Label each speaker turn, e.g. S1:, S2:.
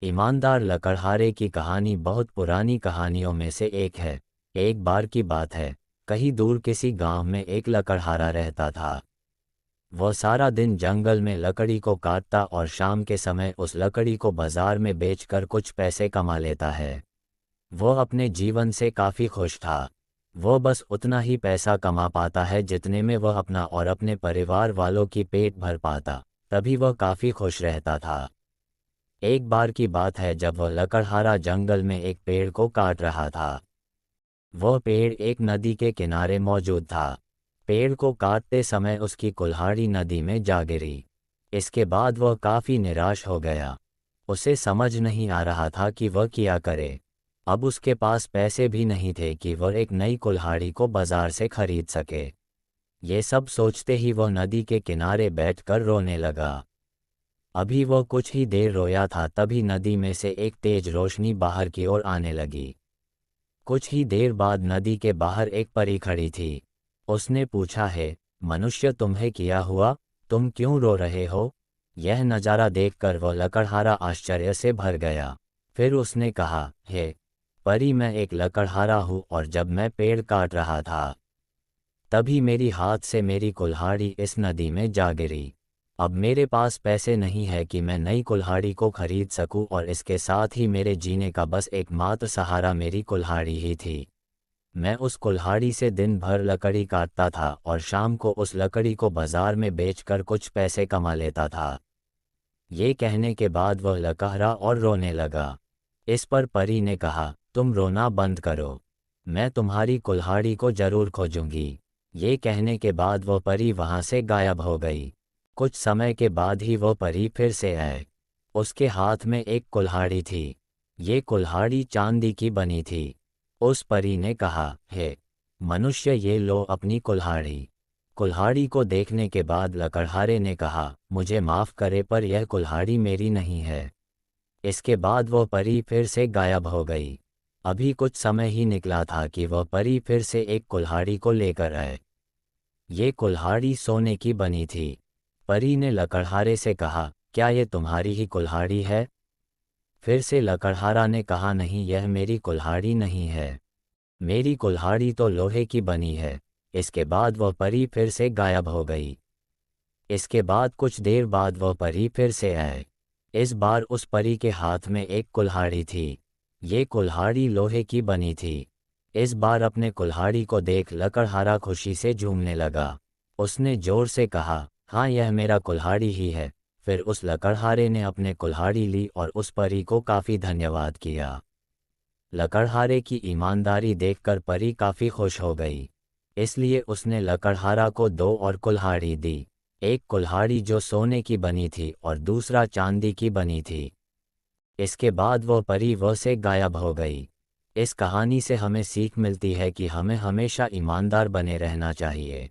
S1: ईमानदार लकड़हारे की कहानी बहुत पुरानी कहानियों में से एक है। एक बार की बात है, कहीं दूर किसी गांव में एक लकड़हारा रहता था। वह सारा दिन जंगल में लकड़ी को काटता और शाम के समय उस लकड़ी को बाजार में बेचकर कुछ पैसे कमा लेता है। वह अपने जीवन से काफ़ी खुश था। वह बस उतना ही पैसा कमा पाता है जितने में वह अपना और अपने परिवार वालों की पेट भर पाता, तभी वह काफ़ी खुश रहता था। एक बार की बात है जब वह लकड़हारा जंगल में एक पेड़ को काट रहा था। वह पेड़ एक नदी के किनारे मौजूद था। पेड़ को काटते समय उसकी कुल्हाड़ी नदी में जा गिरी। इसके बाद वह काफ़ी निराश हो गया। उसे समझ नहीं आ रहा था कि वह क्या करे। अब उसके पास पैसे भी नहीं थे कि वह एक नई कुल्हाड़ी को बाजार से खरीद सके। ये सब सोचते ही वह नदी के किनारे बैठकर रोने लगा। अभी वह कुछ ही देर रोया था तभी नदी में से एक तेज रोशनी बाहर की ओर आने लगी। कुछ ही देर बाद नदी के बाहर एक परी खड़ी थी। उसने पूछा, है मनुष्य, तुम्हें क्या हुआ? तुम क्यों रो रहे हो? यह नज़ारा देखकर वह लकड़हारा आश्चर्य से भर गया। फिर उसने कहा, हे परी, मैं एक लकड़हारा हूँ और जब मैं पेड़ काट रहा था तभी मेरी हाथ से मेरी कुल्हाड़ी इस नदी में जा गिरी। अब मेरे पास पैसे नहीं है कि मैं नई कुल्हाड़ी को खरीद सकूं और इसके साथ ही मेरे जीने का बस एकमात्र सहारा मेरी कुल्हाड़ी ही थी। मैं उस कुल्हाड़ी से दिन भर लकड़ी काटता था और शाम को उस लकड़ी को बाजार में बेचकर कुछ पैसे कमा लेता था। ये कहने के बाद वह लकहरा और रोने लगा। इस पर परी ने कहा, तुम रोना बंद करो, मैं तुम्हारी कुल्हाड़ी को जरूर खोजूंगी। ये कहने के बाद वह परी वहां से गायब हो गई। कुछ समय के बाद ही वह परी फिर से आई। उसके हाथ में एक कुल्हाड़ी थी। ये कुल्हाड़ी चांदी की बनी थी। उस परी ने कहा, हे मनुष्य, ये लो अपनी कुल्हाड़ी। कुल्हाड़ी को देखने के बाद लकड़हारे ने कहा, मुझे माफ़ करे पर यह कुल्हाड़ी मेरी नहीं है। इसके बाद वह परी फिर से गायब हो गई। अभी कुछ समय ही निकला था कि वह परी फिर से एक कुल्हाड़ी को लेकर आए। ये कुल्हाड़ी सोने की बनी थी। परी ने लकड़हारे से कहा, क्या ये तुम्हारी ही कुल्हाड़ी है? फिर से लकड़हारा ने कहा, नहीं, यह मेरी कुल्हाड़ी नहीं है। मेरी कुल्हाड़ी तो लोहे की बनी है। इसके बाद वह परी फिर से गायब हो गई। इसके बाद कुछ देर बाद वह परी फिर से आए। इस बार उस परी के हाथ में एक कुल्हाड़ी थी। ये कुल्हाड़ी लोहे की बनी थी। इस बार अपने कुल्हाड़ी को देख लकड़हारा खुशी से झूमने लगा। उसने जोर से कहा, हाँ, यह मेरा कुल्हाड़ी ही है। फिर उस लकड़हारे ने अपने कुल्हाड़ी ली और उस परी को काफ़ी धन्यवाद किया। लकड़हारे की ईमानदारी देखकर परी काफ़ी खुश हो गई। इसलिए उसने लकड़हारा को दो और कुल्हाड़ी दी। एक कुल्हाड़ी जो सोने की बनी थी और दूसरा चांदी की बनी थी। इसके बाद वह परी वह से गायब हो गई। इस कहानी से हमें सीख मिलती है कि हमें हमेशा ईमानदार बने रहना चाहिए।